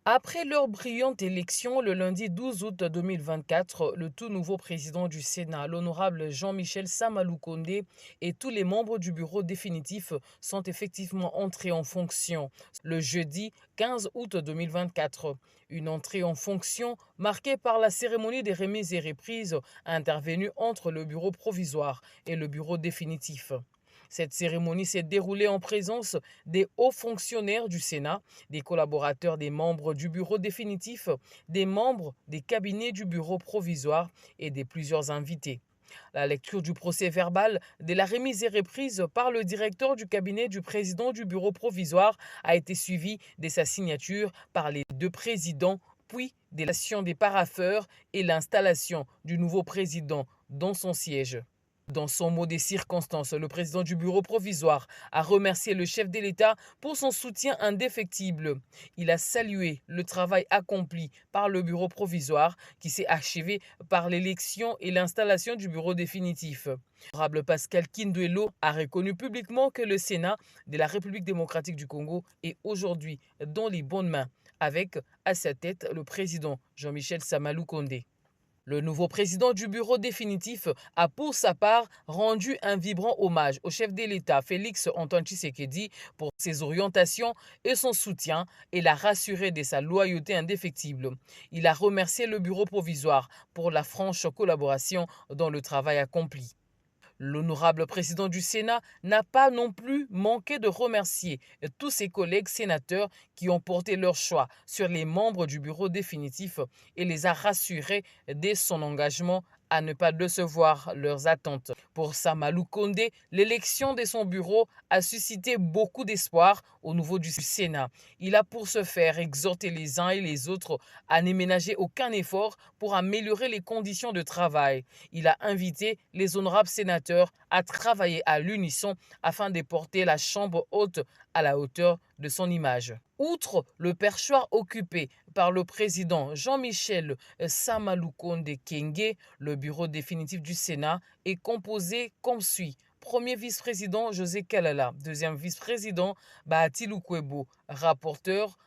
Après leur brillante élection le lundi 12 août 2024, le tout nouveau président du Sénat, l'honorable Jean-Michel Samaloukonde, et tous les membres du bureau définitif sont effectivement entrés en fonction le jeudi 15 août 2024. Une entrée en fonction marquée par la cérémonie des remises et reprises intervenue entre le bureau provisoire et le bureau définitif. Cette cérémonie s'est déroulée en présence des hauts fonctionnaires du Sénat, des collaborateurs des membres du bureau définitif, des membres des cabinets du bureau provisoire et des plusieurs invités. La lecture du procès verbal de la remise et reprise par le directeur du cabinet du président du bureau provisoire a été suivie de sa signature par les deux présidents, puis de l'élection des parapheurs et l'installation du nouveau président dans son siège. Dans son mot des circonstances, le président du bureau provisoire a remercié le chef de l'État pour son soutien indéfectible. Il a salué le travail accompli par le bureau provisoire qui s'est achevé par l'élection et l'installation du bureau définitif. L'honorable Pascal Kinduelo a reconnu publiquement que le Sénat de la République démocratique du Congo est aujourd'hui dans les bonnes mains, avec à sa tête le président Jean-Michel Samaloukonde. Le nouveau président du bureau définitif a pour sa part rendu un vibrant hommage au chef de l'État Félix Antoine Tshisekedi pour ses orientations et son soutien et l'a rassuré de sa loyauté indéfectible. Il a remercié le bureau provisoire pour la franche collaboration dans le travail accompli. L'honorable président du Sénat n'a pas non plus manqué de remercier tous ses collègues sénateurs qui ont porté leur choix sur les membres du bureau définitif et les a rassurés dès son engagement à ne pas décevoir leurs attentes. Pour Samaloukonde, l'élection de son bureau a suscité beaucoup d'espoir au niveau du Sénat. Il a pour ce faire exhorté les uns et les autres à ne ménager aucun effort pour améliorer les conditions de travail. Il a invité les honorables sénateurs à travailler à l'unisson afin de porter la Chambre haute à la hauteur de son image. Outre le perchoir occupé par le président Jean-Michel Samaloukonde Kenge, le bureau définitif du Sénat est composé comme suit. Premier vice-président José Kalala, deuxième vice-président Bahati Lukwebo, rapporteur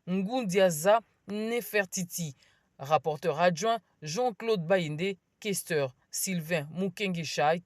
Ngundiaza Nefertiti, rapporteur adjoint Jean-Claude Baïndé, questeur Sylvain Mukenguechai,